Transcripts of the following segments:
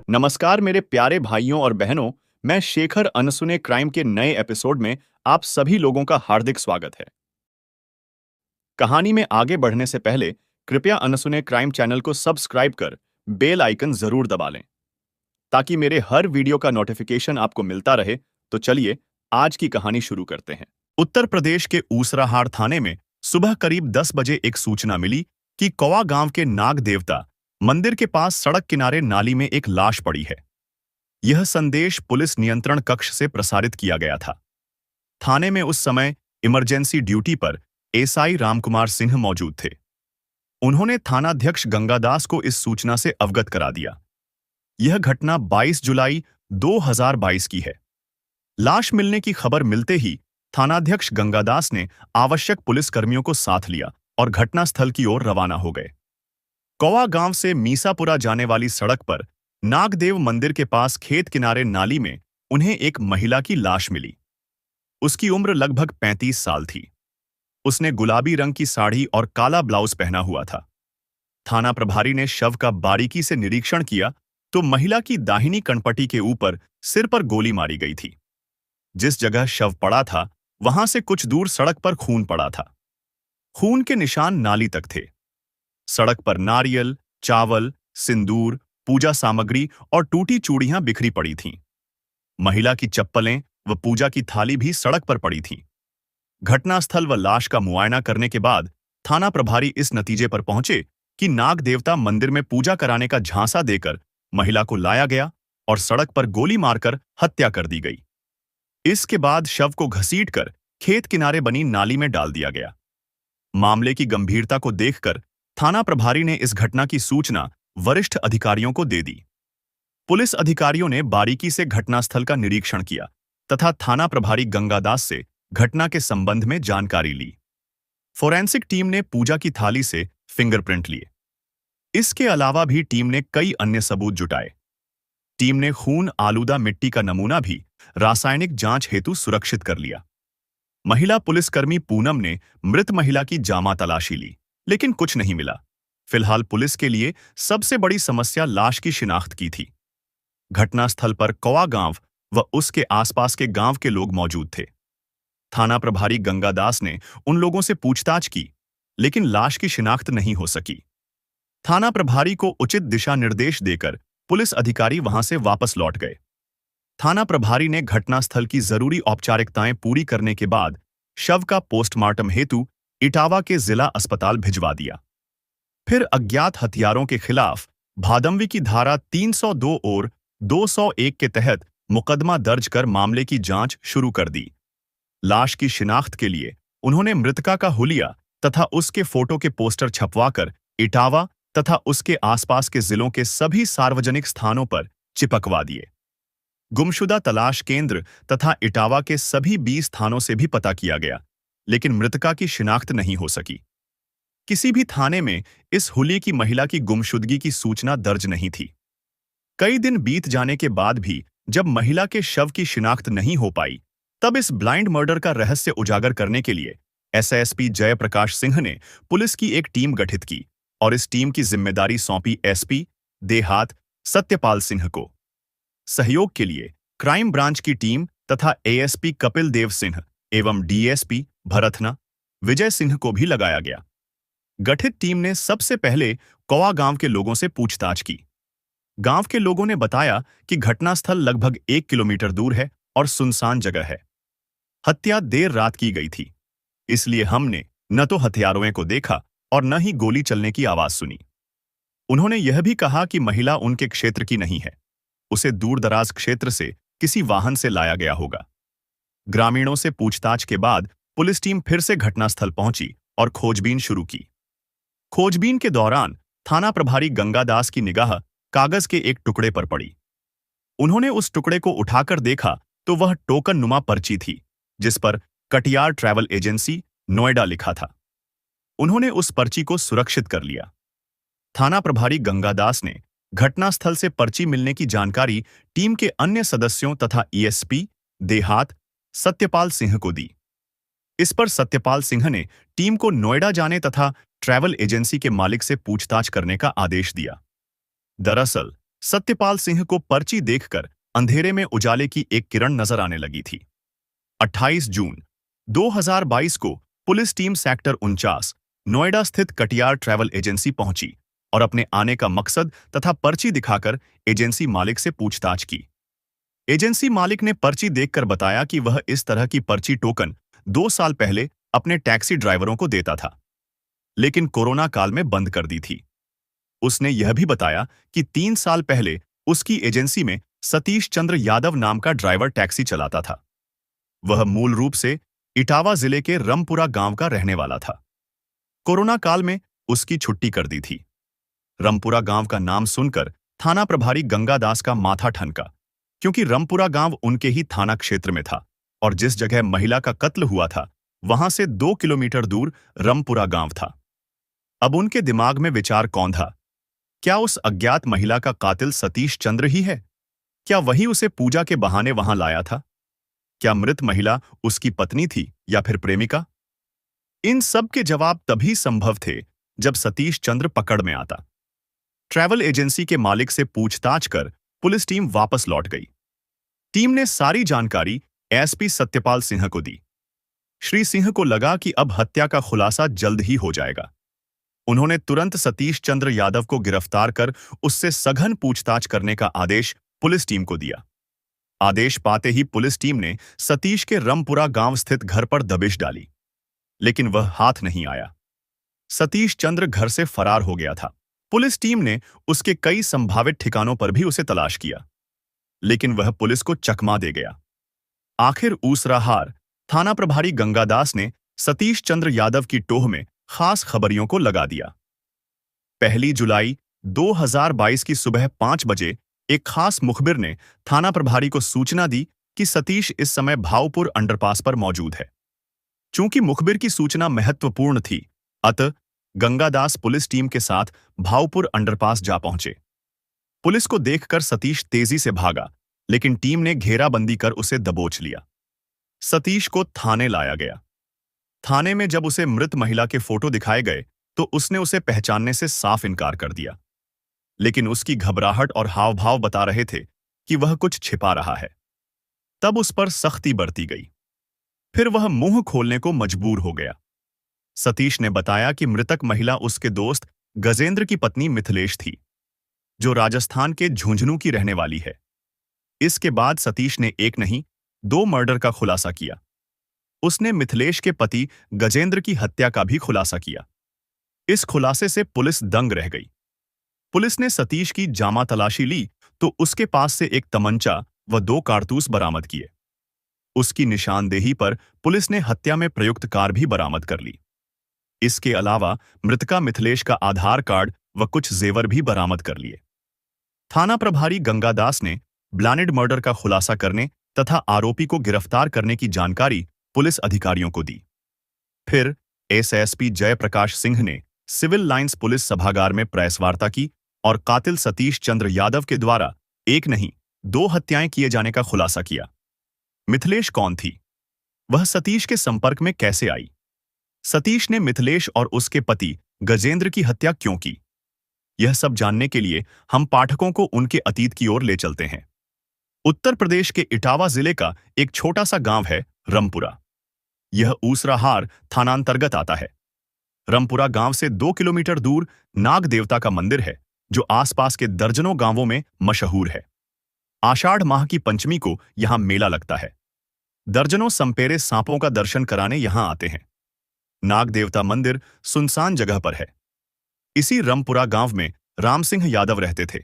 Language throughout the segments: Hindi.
नमस्कार मेरे प्यारे भाइयों और बहनों। मैं शेखर अनसुने क्राइम के नए एपिसोड में आप सभी लोगों का हार्दिक स्वागत है। कहानी में आगे बढ़ने से पहले कृपया अनसुने क्राइम चैनल को सब्सक्राइब कर बेल आइकन जरूर दबा लें ताकि मेरे हर वीडियो का नोटिफिकेशन आपको मिलता रहे। तो चलिए आज की कहानी शुरू करते हैं। उत्तर प्रदेश के ऊसराहार थाने में सुबह करीब 10 बजे एक सूचना मिली कि कौवा गांव के नाग देवता मंदिर के पास सड़क किनारे नाली में एक लाश पड़ी है। यह संदेश पुलिस नियंत्रण कक्ष से प्रसारित किया गया था। थाने में उस समय इमरजेंसी ड्यूटी पर एसआई रामकुमार सिंह मौजूद थे। उन्होंने थानाध्यक्ष गंगादास को इस सूचना से अवगत करा दिया। यह घटना 22 जुलाई 2022 की है। लाश मिलने की खबर मिलते ही थानाध्यक्ष गंगादास ने आवश्यक पुलिसकर्मियों को साथ लिया और घटनास्थल की ओर रवाना हो गए। कौवा गांव से मीसापुरा जाने वाली सड़क पर नागदेव मंदिर के पास खेत किनारे नाली में उन्हें एक महिला की लाश मिली। उसकी उम्र लगभग 35 साल थी। उसने गुलाबी रंग की साड़ी और काला ब्लाउज पहना हुआ था। थाना प्रभारी ने शव का बारीकी से निरीक्षण किया तो महिला की दाहिनी कनपटी के ऊपर सिर पर गोली मारी गई थी। जिस जगह शव पड़ा था वहां से कुछ दूर सड़क पर खून पड़ा था। खून के निशान नाली तक थे। सड़क पर नारियल, चावल, सिंदूर, पूजा सामग्री और टूटी चूड़ियां बिखरी पड़ी थीं। महिला की चप्पलें व पूजा की थाली भी सड़क पर पड़ी थीं। घटनास्थल व लाश का मुआयना करने के बाद थाना प्रभारी इस नतीजे पर पहुंचे कि नाग देवता मंदिर में पूजा कराने का झांसा देकर महिला को लाया गया और सड़क पर गोली मारकर हत्या कर दी गई। इसके बाद शव को घसीटकर खेत किनारे बनी नाली में डाल दिया गया। मामले की गंभीरता को देखकर थाना प्रभारी ने इस घटना की सूचना वरिष्ठ अधिकारियों को दे दी। पुलिस अधिकारियों ने बारीकी से घटनास्थल का निरीक्षण किया तथा थाना प्रभारी गंगादास से घटना के संबंध में जानकारी ली। फोरेंसिक टीम ने पूजा की थाली से फिंगरप्रिंट लिए। इसके अलावा भी टीम ने कई अन्य सबूत जुटाए। टीम ने खून आलूदा मिट्टी का नमूना भी रासायनिक जांच हेतु सुरक्षित कर लिया। महिला पुलिसकर्मी पूनम ने मृत महिला की जामा तलाशी ली, लेकिन कुछ नहीं मिला। फिलहाल पुलिस के लिए सबसे बड़ी समस्या लाश की शिनाख्त की थी। घटनास्थल पर कौवा गांव व उसके आसपास के गांव के लोग मौजूद थे। थाना प्रभारी गंगादास ने उन लोगों से पूछताछ की, लेकिन लाश की शिनाख्त नहीं हो सकी। थाना प्रभारी को उचित दिशा निर्देश देकर पुलिस अधिकारी वहां से वापस लौट गए। थाना प्रभारी ने घटनास्थल की जरूरी औपचारिकताएं पूरी करने के बाद शव का पोस्टमार्टम हेतु इटावा के जिला अस्पताल भिजवा दिया। फिर अज्ञात हथियारों के खिलाफ भादमवी की धारा 302 और 201 के तहत मुकदमा दर्ज कर मामले की जांच शुरू कर दी। लाश की शिनाख्त के लिए उन्होंने मृतका का हुलिया तथा उसके फोटो के पोस्टर छपवाकर इटावा तथा उसके आसपास के जिलों के सभी सार्वजनिक स्थानों पर चिपकवा दिए। गुमशुदा तलाश केंद्र तथा इटावा के सभी 20 थानों से भी पता किया गया, लेकिन मृतका की शिनाख्त नहीं हो सकी। किसी भी थाने में इस हुलिये की महिला की गुमशुदगी की सूचना दर्ज नहीं थी। कई दिन बीत जाने के बाद भी जब महिला के शव की शिनाख्त नहीं हो पाई, तब इस ब्लाइंड मर्डर का रहस्य उजागर करने के लिए एसएसपी जयप्रकाश सिंह ने पुलिस की एक टीम गठित की और इस टीम की जिम्मेदारी सौंपी एसपी देहात सत्यपाल सिंह को। सहयोग के लिए क्राइम ब्रांच की टीम तथा एएसपी कपिल देव सिंह एवं डीएसपी भरथना विजय सिंह को भी लगाया गया। गठित टीम ने सबसे पहले कौवा गांव के लोगों से पूछताछ की। गांव के लोगों ने बताया कि घटनास्थल लगभग 1 किलोमीटर दूर है और सुनसान जगह है। हत्या देर रात की गई थी, इसलिए हमने न तो हथियारों को देखा और न ही गोली चलने की आवाज सुनी। उन्होंने यह भी कहा कि महिला उनके क्षेत्र की नहीं है, उसे दूरदराज क्षेत्र से किसी वाहन से लाया गया होगा। ग्रामीणों से पूछताछ के बाद पुलिस टीम फिर से घटनास्थल पहुंची और खोजबीन शुरू की। खोजबीन के दौरान थाना प्रभारी गंगादास की निगाह कागज के एक टुकड़े पर पड़ी। उन्होंने उस टुकड़े को उठाकर देखा तो वह टोकन नुमा पर्ची थी, जिस पर कटियार ट्रैवल एजेंसी नोएडा लिखा था। उन्होंने उस पर्ची को सुरक्षित कर लिया। थाना प्रभारी गंगादास ने घटनास्थल से पर्ची मिलने की जानकारी टीम के अन्य सदस्यों तथा ईएसपी देहात सत्यपाल सिंह को दी। इस पर सत्यपाल सिंह ने टीम को नोएडा जाने तथा ट्रैवल एजेंसी के मालिक से पूछताछ करने का आदेश दिया। दरअसल सत्यपाल सिंह को पर्ची देखकर अंधेरे में उजाले की एक किरण नजर आने लगी थी। 28 जून 2022 को पुलिस टीम सेक्टर 49 नोएडा स्थित कटियार ट्रैवल एजेंसी पहुंची और अपने आने का मकसद तथा पर्ची दिखाकर एजेंसी मालिक से पूछताछ की। एजेंसी मालिक ने पर्ची देखकर बताया कि वह इस तरह की पर्ची टोकन 2 साल पहले अपने टैक्सी ड्राइवरों को देता था, लेकिन कोरोना काल में बंद कर दी थी। उसने यह भी बताया कि 3 साल पहले उसकी एजेंसी में सतीश चंद्र यादव नाम का ड्राइवर टैक्सी चलाता था। वह मूल रूप से इटावा जिले के रमपुरा गांव का रहने वाला था। कोरोना काल में उसकी छुट्टी कर दी थी। रमपुरा गांव का नाम सुनकर थाना प्रभारी गंगादास का माथा ठनका, क्योंकि रमपुरा गांव उनके ही थाना क्षेत्र में था और जिस जगह महिला का कत्ल हुआ था वहां से 2 किलोमीटर दूर रमपुरा गांव था। अब उनके दिमाग में विचार कौन था? क्या उस अज्ञात महिला का कातिल सतीश चंद्र ही है? क्या वही उसे पूजा के बहाने वहां लाया था? क्या मृत महिला उसकी पत्नी थी या फिर प्रेमिका? इन सब के जवाब तभी संभव थे जब सतीश चंद्र पकड़ में आता। ट्रैवल एजेंसी के मालिक से पूछताछ कर पुलिस टीम वापस लौट गई। टीम ने सारी जानकारी एसपी सत्यपाल सिंह को दी। श्री सिंह को लगा कि अब हत्या का खुलासा जल्द ही हो जाएगा। उन्होंने तुरंत सतीश चंद्र यादव को गिरफ्तार कर उससे सघन पूछताछ करने का आदेश पुलिस टीम को दिया। आदेश पाते ही पुलिस टीम ने सतीश के रमपुरा गांव स्थित घर पर दबिश डाली, लेकिन वह हाथ नहीं आया। सतीश चंद्र घर से फरार हो गया था। पुलिस टीम ने उसके कई संभावित ठिकानों पर भी उसे तलाश किया, लेकिन वह पुलिस को चकमा दे गया। आखिर ऊसराहार थाना प्रभारी गंगादास ने सतीश चंद्र यादव की टोह में खास खबरियों को लगा दिया। 1 जुलाई 2022 की सुबह 5 बजे एक खास मुखबिर ने थाना प्रभारी को सूचना दी कि सतीश इस समय भावपुर अंडरपास पर मौजूद है। चूंकि मुखबिर की सूचना महत्वपूर्ण थी, अतः गंगादास पुलिस टीम के साथ भावपुर अंडरपास जा पहुंचे। पुलिस को देखकर सतीश तेजी से भागा, लेकिन टीम ने घेराबंदी कर उसे दबोच लिया। सतीश को थाने लाया गया। थाने में जब उसे मृत महिला के फोटो दिखाए गए तो उसने उसे पहचानने से साफ इनकार कर दिया, लेकिन उसकी घबराहट और हाव भाव बता रहे थे कि वह कुछ छिपा रहा है। तब उस पर सख्ती बरती गई। फिर वह मुंह खोलने को मजबूर हो गया। सतीश ने बताया कि मृतक महिला उसके दोस्त गजेंद्र की पत्नी मिथिलेश थी, जो राजस्थान के झुंझुनू की रहने वाली है। इसके बाद सतीश ने एक नहीं 2 मर्डर का खुलासा किया। उसने मिथिलेश के पति गजेंद्र की हत्या का भी खुलासा किया। इस खुलासे से पुलिस दंग रह गई। पुलिस ने सतीश की जामा तलाशी ली तो उसके पास से एक तमंचा व 2 कारतूस बरामद किए। उसकी निशानदेही पर पुलिस ने हत्या में प्रयुक्त कार भी बरामद कर ली। इसके अलावा मृतका मिथिलेश का आधार कार्ड व कुछ जेवर भी बरामद कर लिए। थाना प्रभारी गंगादास ने ब्लाइंड मर्डर का खुलासा करने तथा आरोपी को गिरफ्तार करने की जानकारी पुलिस अधिकारियों को दी। फिर एसएसपी जयप्रकाश सिंह ने सिविल लाइंस पुलिस सभागार में प्रेस वार्ता की और कातिल सतीश चंद्र यादव के द्वारा एक नहीं 2 हत्याएं किए जाने का खुलासा किया। मिथिलेश कौन थी? वह सतीश के संपर्क में कैसे आई? सतीश ने मिथिलेश और उसके पति गजेंद्र की हत्या क्यों की? यह सब जानने के लिए हम पाठकों को उनके अतीत की ओर ले चलते हैं। उत्तर प्रदेश के इटावा जिले का एक छोटा सा गांव है रमपुरा। यह ऊसराहार थानांतर्गत आता है। रमपुरा गांव से 2 किलोमीटर दूर नाग देवता का मंदिर है, जो आसपास के दर्जनों गांवों में मशहूर है। आषाढ़ माह की पंचमी को यहां मेला लगता है। दर्जनों संपेरे सांपों का दर्शन कराने यहां आते हैं। नाग देवता मंदिर सुनसान जगह पर है। इसी रमपुरा गांव में राम सिंह यादव रहते थे।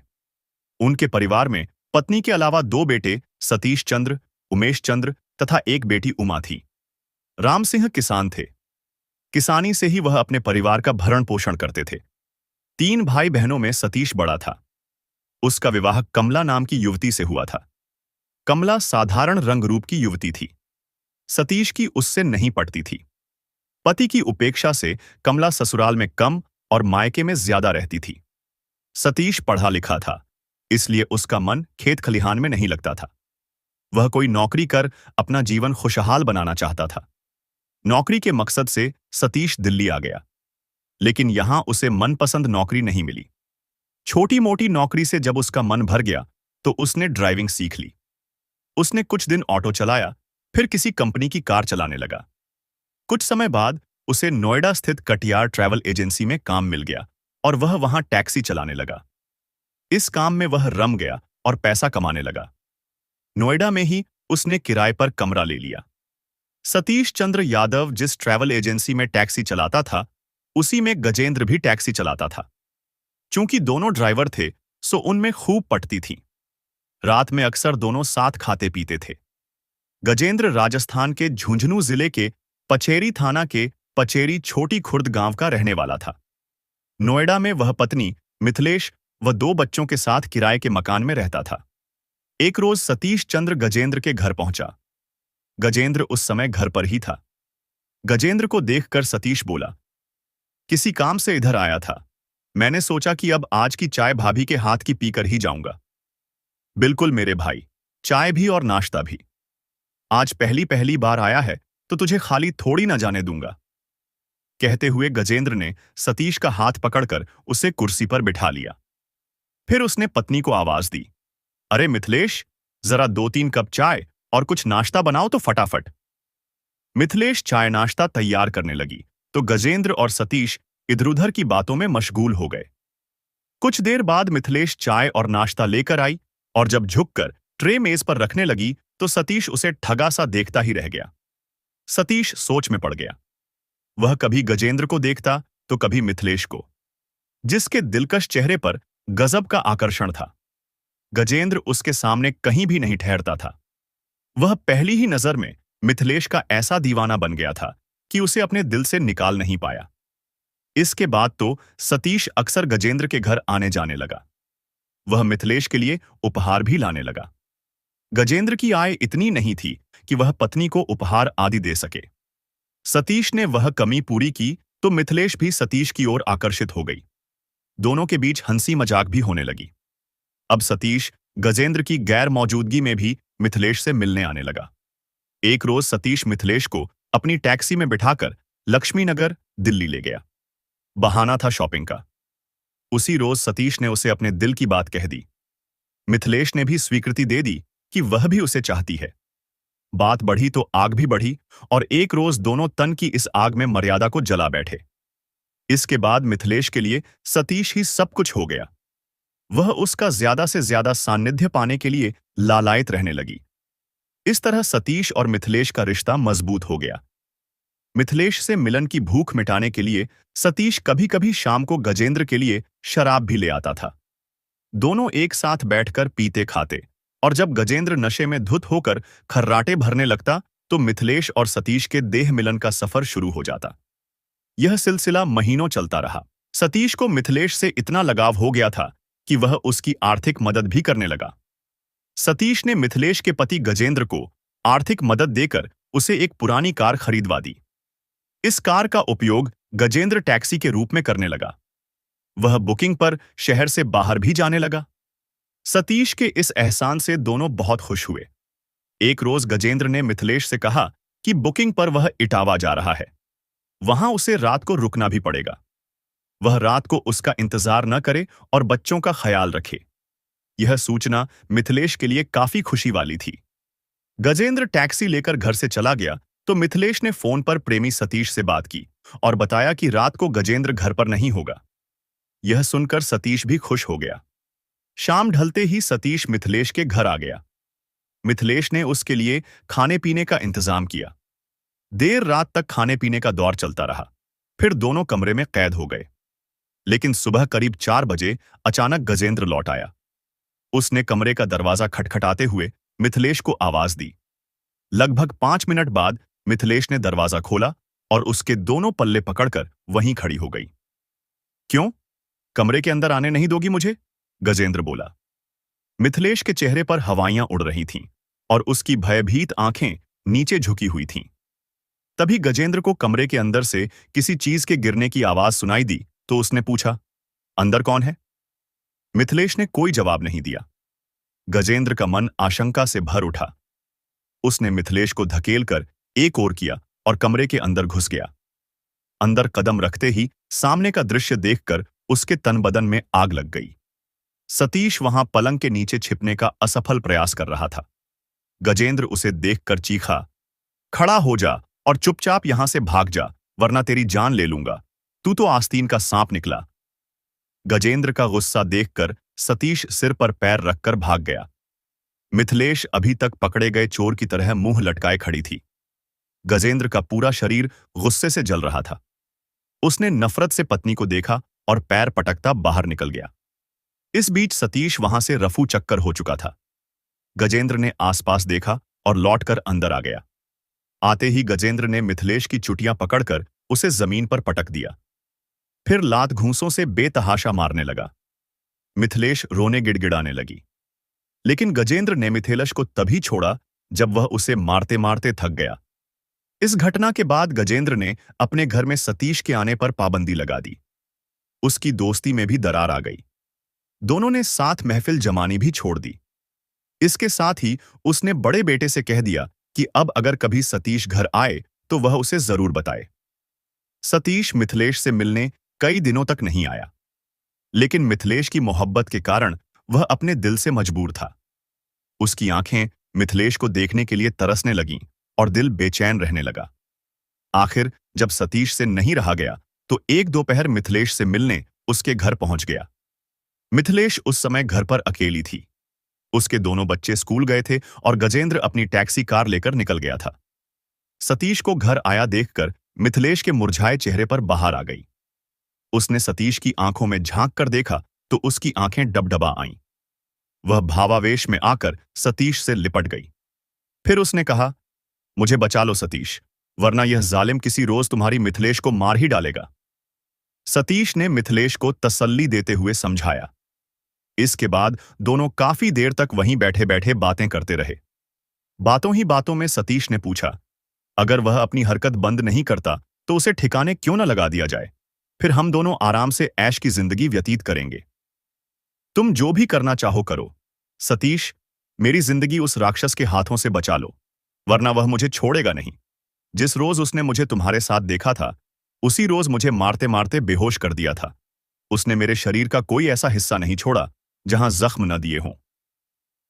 उनके परिवार में पत्नी के अलावा 2 बेटे सतीश चंद्र, उमेश चंद्र तथा एक बेटी उमा थी। राम सिंह किसान थे। किसानी से ही वह अपने परिवार का भरण पोषण करते थे। 3 भाई बहनों में सतीश बड़ा था। उसका विवाह कमला नाम की युवती से हुआ था। कमला साधारण रंग रूप की युवती थी। सतीश की उससे नहीं पटती थी। पति की उपेक्षा से कमला ससुराल में कम और मायके में ज्यादा रहती थी। सतीश पढ़ा लिखा था, इसलिए उसका मन खेत खलिहान में नहीं लगता था। वह कोई नौकरी कर अपना जीवन खुशहाल बनाना चाहता था। नौकरी के मकसद से सतीश दिल्ली आ गया, लेकिन यहां उसे मनपसंद नौकरी नहीं मिली। छोटी मोटी नौकरी से जब उसका मन भर गया तो उसने ड्राइविंग सीख ली। उसने कुछ दिन ऑटो चलाया, फिर किसी कंपनी की कार चलाने लगा। कुछ समय बाद उसे नोएडा स्थित कटियार ट्रैवल एजेंसी में काम मिल गया और वह वहां टैक्सी चलाने लगा। इस काम में वह रम गया और पैसा कमाने लगा। नोएडा में ही उसने किराए पर कमरा ले लिया। सतीश चंद्र यादव जिस ट्रैवल एजेंसी में टैक्सी चलाता था, उसी में गजेंद्र भी टैक्सी चलाता था। चूंकि दोनों ड्राइवर थे, सो उनमें खूब पटती थी। रात में अक्सर दोनों साथ खाते पीते थे। गजेंद्र राजस्थान के झुंझुनू जिले के पचेरी थाना के पचेरी छोटी खुर्द गांव का रहने वाला था। नोएडा में वह पत्नी मिथिलेश व 2 बच्चों के साथ किराए के मकान में रहता था। एक रोज सतीश चंद्र गजेंद्र के घर पहुंचा। गजेंद्र उस समय घर पर ही था। गजेंद्र को देखकर सतीश बोला, किसी काम से इधर आया था। मैंने सोचा कि अब आज की चाय भाभी के हाथ की पीकर ही जाऊंगा। बिल्कुल मेरे भाई, चाय भी और नाश्ता भी। आज पहली पहली बार आया है तो तुझे खाली थोड़ी ना जाने दूंगा। कहते हुए गजेंद्र ने सतीश का हाथ पकड़कर उसे कुर्सी पर बिठा लिया। फिर उसने पत्नी को आवाज दी, अरे मिथिलेश, जरा 2-3 कप चाय और कुछ नाश्ता बनाओ तो फटाफट। मिथिलेश चाय नाश्ता तैयार करने लगी तो गजेंद्र और सतीश इधर-उधर की बातों में मशगूल हो गए। कुछ देर बाद मिथिलेश चाय और नाश्ता लेकर आई और जब झुककर ट्रे मेज पर रखने लगी तो सतीश उसे ठगा सा देखता ही रह गया। सतीश सोच में पड़ गया। वह कभी गजेंद्र को देखता तो कभी मिथिलेश को, जिसके दिलकश चेहरे पर गजब का आकर्षण था। गजेंद्र उसके सामने कहीं भी नहीं ठहरता था। वह पहली ही नजर में मिथिलेश का ऐसा दीवाना बन गया था कि उसे अपने दिल से निकाल नहीं पाया। इसके बाद तो सतीश अक्सर गजेंद्र के घर आने जाने लगा। वह मिथिलेश के लिए उपहार भी लाने लगा। गजेंद्र की आय इतनी नहीं थी कि वह पत्नी को उपहार आदि दे सके। सतीश ने वह कमी पूरी की तो मिथिलेश भी सतीश की ओर आकर्षित हो गई। दोनों के बीच हंसी मजाक भी होने लगी। अब सतीश गजेंद्र की गैर मौजूदगी में भी मिथिलेश से मिलने आने लगा। एक रोज सतीश मिथिलेश को अपनी टैक्सी में बिठाकर लक्ष्मीनगर दिल्ली ले गया। बहाना था शॉपिंग का। उसी रोज सतीश ने उसे अपने दिल की बात कह दी। मिथिलेश ने भी स्वीकृति दे दी कि वह भी उसे चाहती है। बात बढ़ी तो आग भी बढ़ी और एक रोज दोनों तन की इस आग में मर्यादा को जला बैठे। इसके बाद मिथिलेश के लिए सतीश ही सब कुछ हो गया। वह उसका ज्यादा से ज्यादा सान्निध्य पाने के लिए लालायित रहने लगी। इस तरह सतीश और मिथिलेश का रिश्ता मजबूत हो गया। मिथिलेश से मिलन की भूख मिटाने के लिए सतीश कभी कभी शाम को गजेंद्र के लिए शराब भी ले आता था। दोनों एक साथ बैठकर पीते खाते और जब गजेंद्र नशे में धुत होकर खर्राटे भरने लगता तो मिथिलेश और सतीश के देह मिलन का सफर शुरू हो जाता। यह सिलसिला महीनों चलता रहा। सतीश को मिथिलेश से इतना लगाव हो गया था कि वह उसकी आर्थिक मदद भी करने लगा। सतीश ने मिथिलेश के पति गजेंद्र को आर्थिक मदद देकर उसे एक पुरानी कार खरीदवा दी। इस कार का उपयोग गजेंद्र टैक्सी के रूप में करने लगा। वह बुकिंग पर शहर से बाहर भी जाने लगा। सतीश के इस एहसान से दोनों बहुत खुश हुए। एक रोज गजेंद्र ने मिथिलेश से कहा कि बुकिंग पर वह इटावा जा रहा है। वहां उसे रात को रुकना भी पड़ेगा। वह रात को उसका इंतजार न करे और बच्चों का ख्याल रखे। यह सूचना मिथिलेश के लिए काफी खुशी वाली थी। गजेंद्र टैक्सी लेकर घर से चला गया तो मिथिलेश ने फोन पर प्रेमी सतीश से बात की और बताया कि रात को गजेंद्र घर पर नहीं होगा। यह सुनकर सतीश भी खुश हो गया। शाम ढलते ही सतीश मिथिलेश के घर आ गया। मिथिलेश ने उसके लिए खाने पीने का इंतजाम किया। देर रात तक खाने पीने का दौर चलता रहा। फिर दोनों कमरे में कैद हो गए। लेकिन सुबह करीब 4 बजे अचानक गजेंद्र लौट आया। उसने कमरे का दरवाजा खटखटाते हुए मिथिलेश को आवाज दी। लगभग 5 मिनट बाद मिथिलेश ने दरवाजा खोला और उसके दोनों पल्ले पकड़कर वहीं खड़ी हो गई। क्यों? कमरे के अंदर आने नहीं दोगी मुझे? गजेंद्र बोला। मिथिलेश के चेहरे पर हवाइयां उड़ रही थीं और उसकी भयभीत आंखें नीचे झुकी हुई थीं। तभी गजेंद्र को कमरे के अंदर से किसी चीज के गिरने की आवाज सुनाई दी तो उसने पूछा, अंदर कौन है? मिथिलेश ने कोई जवाब नहीं दिया। गजेंद्र का मन आशंका से भर उठा। उसने मिथिलेश को धकेलकर एक ओर किया और कमरे के अंदर घुस गया। अंदर कदम रखते ही सामने का दृश्य देखकर उसके तन बदन में आग लग गई। सतीश वहां पलंग के नीचे छिपने का असफल प्रयास कर रहा था। गजेंद्र उसे देखकर चीखा, खड़ा हो जा और चुपचाप यहां से भाग जा, वरना तेरी जान ले लूंगा। तू तो आस्तीन का सांप निकला। गजेंद्र का गुस्सा देखकर सतीश सिर पर पैर रखकर भाग गया। मिथिलेश अभी तक पकड़े गए चोर की तरह मुंह लटकाए खड़ी थी। गजेंद्र का पूरा शरीर गुस्से से जल रहा था। उसने नफरत से पत्नी को देखा और पैर पटकता बाहर निकल गया। इस बीच सतीश वहां से रफू चक्कर हो चुका था। गजेंद्र ने आसपास देखा और लौटकर अंदर आ गया। आते ही गजेंद्र ने मिथिलेश की चुटियां पकड़कर उसे जमीन पर पटक दिया। फिर लात घूंसों से बेतहाशा मारने लगा। मिथिलेश रोने गिड़गिड़ाने लगी। लेकिन गजेंद्र ने मिथिलेश को तभी छोड़ा जब वह उसे मारते मारते थक गया। इस घटना के बाद गजेंद्र ने अपने घर में सतीश के आने पर पाबंदी लगा दी। उसकी दोस्ती में भी दरार आ गई। दोनों ने साथ महफिल जमानी भी छोड़ दी। इसके साथ ही उसने बड़े बेटे से कह दिया कि अब अगर कभी सतीश घर आए तो वह उसे जरूर बताए। सतीश मिथिलेश से मिलने कई दिनों तक नहीं आया, लेकिन मिथिलेश की मोहब्बत के कारण वह अपने दिल से मजबूर था। उसकी आंखें मिथिलेश को देखने के लिए तरसने लगीं और दिल बेचैन रहने लगा। आखिर जब सतीश से नहीं रहा गया तो एक दोपहर मिथिलेश से मिलने उसके घर पहुंच गया। मिथिलेश उस समय घर पर अकेली थी। उसके दोनों बच्चे स्कूल गए थे और गजेंद्र अपनी टैक्सी कार लेकर निकल गया था। सतीश को घर आया देखकर मिथिलेश के मुरझाए चेहरे पर बाहर आ गई। उसने सतीश की आंखों में झांक कर देखा तो उसकी आंखें डबडबा आईं। वह भावावेश में आकर सतीश से लिपट गई। फिर उसने कहा, मुझे बचा लो सतीश, वरना यह जालिम किसी रोज तुम्हारी मिथिलेश को मार ही डालेगा। सतीश ने मिथिलेश को तसल्ली देते हुए समझाया। इसके बाद दोनों काफी देर तक वहीं बैठे बैठे बातें करते रहे। बातों ही बातों में सतीश ने पूछा, अगर वह अपनी हरकत बंद नहीं करता तो उसे ठिकाने क्यों न लगा दिया जाए, फिर हम दोनों आराम से ऐश की जिंदगी व्यतीत करेंगे। तुम जो भी करना चाहो करो सतीश, मेरी जिंदगी उस राक्षस के हाथों से बचा लो, वरना वह मुझे छोड़ेगा नहीं। जिस रोज उसने मुझे तुम्हारे साथ देखा था उसी रोज मुझे मारते मारते बेहोश कर दिया था। उसने मेरे शरीर का कोई ऐसा हिस्सा नहीं छोड़ा जहां जख्म न दिए हों।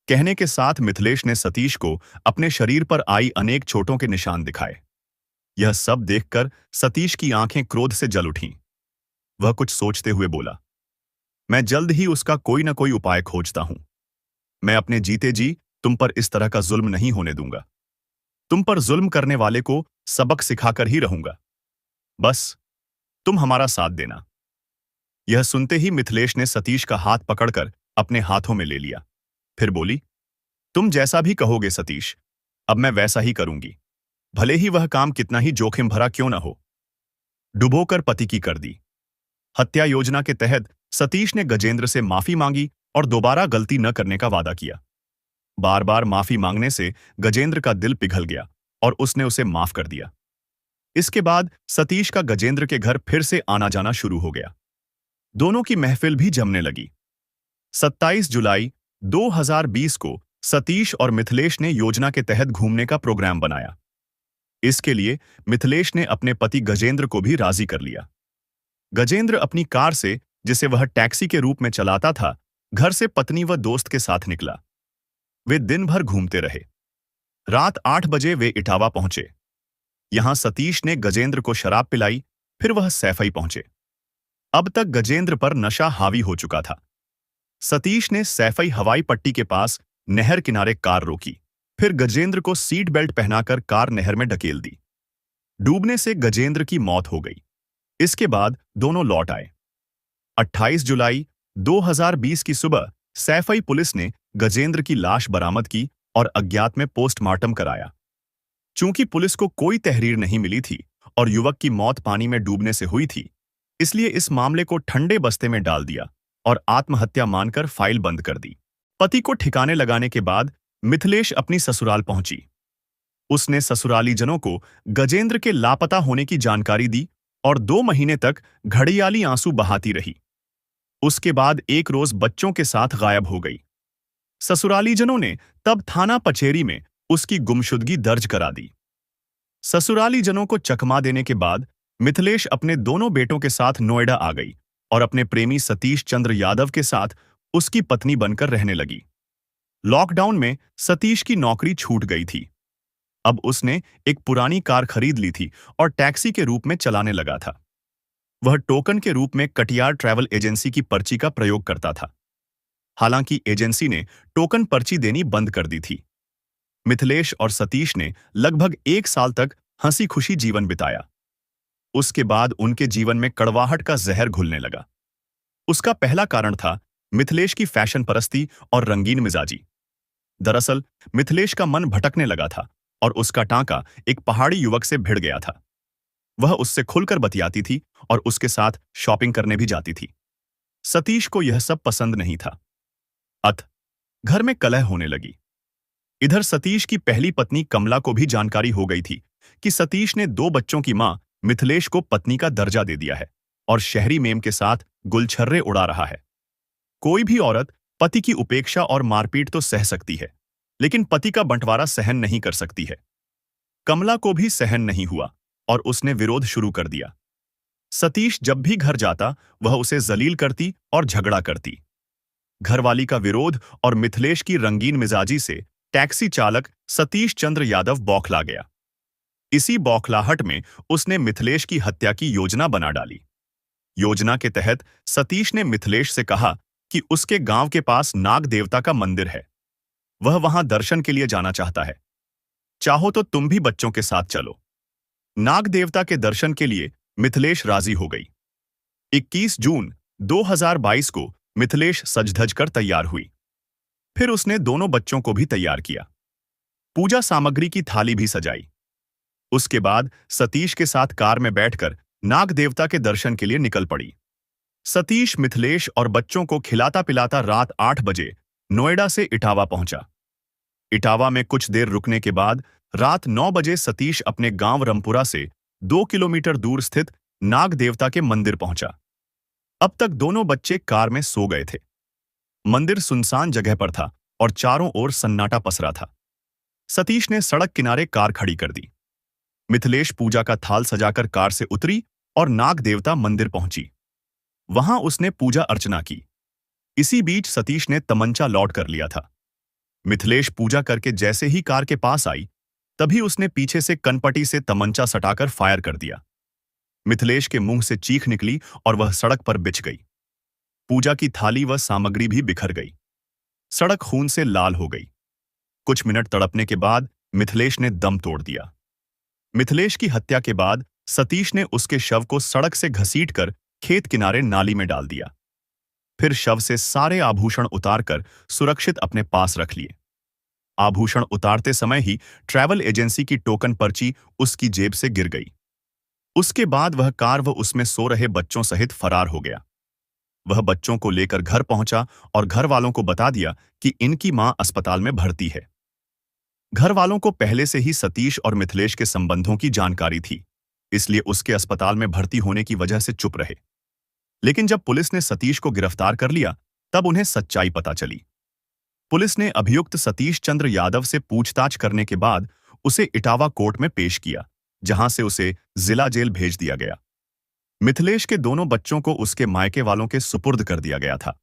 कहने के साथ मिथिलेश ने सतीश को अपने शरीर पर आई अनेक चोटों के निशान दिखाए। यह सब देखकर सतीश की आंखें क्रोध से जल उठीं। वह कुछ सोचते हुए बोला, मैं जल्द ही उसका कोई न कोई उपाय खोजता हूं। मैं अपने जीते जी तुम पर इस तरह का जुल्म नहीं होने दूंगा। तुम पर जुल्म करने वाले को सबक सिखाकर ही रहूंगा। बस तुम हमारा साथ देना। यह सुनते ही मिथिलेश ने सतीश का हाथ पकड़कर अपने हाथों में ले लिया। फिर बोली, तुम जैसा भी कहोगे सतीश, अब मैं वैसा ही करूंगी, भले ही वह काम कितना ही जोखिम भरा क्यों न हो। डुबोकर पति की कर दी। हत्या योजना के तहत सतीश ने गजेंद्र से माफी मांगी और दोबारा गलती न करने का वादा किया। बार बार माफी मांगने से गजेंद्र का दिल पिघल गया और उसने उसे माफ कर दिया। इसके बाद सतीश का गजेंद्र के घर फिर से आना जाना शुरू हो गया। दोनों की महफिल भी जमने लगी। 27 जुलाई 2020 को सतीश और मिथिलेश ने योजना के तहत घूमने का प्रोग्राम बनाया। इसके लिए मिथिलेश ने अपने पति गजेंद्र को भी राजी कर लिया। गजेंद्र अपनी कार से, जिसे वह टैक्सी के रूप में चलाता था, घर से पत्नी व दोस्त के साथ निकला। वे दिन भर घूमते रहे। रात 8 बजे वे इटावा पहुंचे। यहां सतीश ने गजेंद्र को शराब पिलाई, फिर वह सैफई पहुंचे। अब तक गजेंद्र पर नशा हावी हो चुका था। सतीश ने सैफई हवाई पट्टी के पास नहर किनारे कार रोकी, फिर गजेंद्र को सीट बेल्ट पहनाकर कार नहर में ढकेल दी। डूबने से गजेंद्र की मौत हो गई। इसके बाद दोनों लौट आए। 28 जुलाई 2020 की सुबह सैफई पुलिस ने गजेंद्र की लाश बरामद की और अज्ञात में पोस्टमार्टम कराया। चूंकि पुलिस को कोई तहरीर नहीं मिली थी और युवक की मौत पानी में डूबने से हुई थी, इसलिए इस मामले को ठंडे बस्ते में डाल दिया और आत्महत्या मानकर फाइल बंद कर दी। पति को ठिकाने लगाने के बाद मिथिलेश अपनी ससुराल पहुंची। उसने ससुरालीजनों को गजेंद्र के लापता होने की जानकारी दी और 2 महीने तक घड़ियाली आंसू बहाती रही। उसके बाद एक रोज बच्चों के साथ गायब हो गई। ससुरालीजनों ने तब थाना पचेरी में उसकी गुमशुदगी दर्ज करा दी। ससुरालीजनों को चकमा देने के बाद मिथिलेश अपने दोनों बेटों के साथ नोएडा आ गई और अपने प्रेमी सतीश चंद्र यादव के साथ उसकी पत्नी बनकर रहने लगी। लॉकडाउन में सतीश की नौकरी छूट गई थी। अब उसने एक पुरानी कार खरीद ली थी और टैक्सी के रूप में चलाने लगा था। वह टोकन के रूप में कटियार ट्रैवल एजेंसी की पर्ची का प्रयोग करता था। हालांकि एजेंसी ने टोकन पर्ची देनी बंद कर दी थी। मिथिलेश और सतीश ने लगभग 1 साल तक हंसी खुशी जीवन बिताया। उसके बाद उनके जीवन में कड़वाहट का जहर घुलने लगा। उसका पहला कारण था मिथिलेश की फैशन परस्ती और रंगीन मिजाजी। दरअसल मिथिलेश का मन भटकने लगा था और उसका टांका एक पहाड़ी युवक से भिड़ गया था। वह उससे खुलकर बतियाती थी और उसके साथ शॉपिंग करने भी जाती थी। सतीश को यह सब पसंद नहीं था। घर में कलह होने लगी। इधर सतीश की पहली पत्नी कमला को भी जानकारी हो गई थी कि सतीश ने 2 बच्चों की मां मिथिलेश को पत्नी का दर्जा दे दिया है और शहरी मेम के साथ गुलछर्रे उड़ा रहा है। कोई भी औरत पति की उपेक्षा और मारपीट तो सह सकती है, लेकिन पति का बंटवारा सहन नहीं कर सकती है। कमला को भी सहन नहीं हुआ और उसने विरोध शुरू कर दिया। सतीश जब भी घर जाता वह उसे जलील करती और झगड़ा करती। घरवाली का विरोध और मिथिलेश की रंगीन मिजाजी से टैक्सी चालक सतीश चंद्र यादव बौखला गया। इसी बौखलाहट में उसने मिथिलेश की हत्या की योजना बना डाली। योजना के तहत सतीश ने मिथिलेश से कहा कि उसके गांव के पास नाग देवता का मंदिर है। वह वहां दर्शन के लिए जाना चाहता है। चाहो तो तुम भी बच्चों के साथ चलो। नाग देवता के दर्शन के लिए मिथिलेश राजी हो गई। 21 जून 2022 को मिथिलेश सज-धज कर तैयार हुई। फिर उसने दोनों बच्चों को भी तैयार किया। पूजा सामग्री की थाली भी सजाई। उसके बाद सतीश के साथ कार में बैठकर नाग देवता के दर्शन के लिए निकल पड़ी। सतीश मिथिलेश और बच्चों को खिलाता पिलाता रात 8 बजे नोएडा से इटावा पहुंचा। इटावा में कुछ देर रुकने के बाद रात 9 बजे सतीश अपने गांव रमपुरा से 2 किलोमीटर दूर स्थित नाग देवता के मंदिर पहुंचा। अब तक दोनों बच्चे कार में सो गए थे। मंदिर सुनसान जगह पर था और चारों ओर सन्नाटा पसरा था। सतीश ने सड़क किनारे कार खड़ी कर दी। मिथिलेश पूजा का थाल सजाकर कार से उतरी और नाग देवता मंदिर पहुंची। वहां उसने पूजा अर्चना की। इसी बीच सतीश ने तमंचा लौट कर लिया था। मिथिलेश पूजा करके जैसे ही कार के पास आई, तभी उसने पीछे से कनपटी से तमंचा सटाकर फायर कर दिया। मिथिलेश के मुंह से चीख निकली और वह सड़क पर बिछ गई। पूजा की थाली व सामग्री भी बिखर गई। सड़क खून से लाल हो गई। कुछ मिनट तड़पने के बाद मिथिलेश ने दम तोड़ दिया। मिथिलेश की हत्या के बाद सतीश ने उसके शव को सड़क से घसीटकर खेत किनारे नाली में डाल दिया। फिर शव से सारे आभूषण उतारकर सुरक्षित अपने पास रख लिए। आभूषण उतारते समय ही ट्रैवल एजेंसी की टोकन पर्ची उसकी जेब से गिर गई। उसके बाद वह कार व उसमें सो रहे बच्चों सहित फरार हो गया। वह बच्चों को लेकर घर पहुंचा और घर वालों को बता दिया कि इनकी मां अस्पताल में भर्ती है। घर वालों को पहले से ही सतीश और मिथिलेश के संबंधों की जानकारी थी, इसलिए उसके अस्पताल में भर्ती होने की वजह से चुप रहे। लेकिन जब पुलिस ने सतीश को गिरफ्तार कर लिया, तब उन्हें सच्चाई पता चली। पुलिस ने अभियुक्त सतीश चंद्र यादव से पूछताछ करने के बाद उसे इटावा कोर्ट में पेश किया, जहां से उसे जिला जेल भेज दिया गया। मिथिलेश के दोनों बच्चों को उसके मायके वालों के सुपुर्द कर दिया गया था।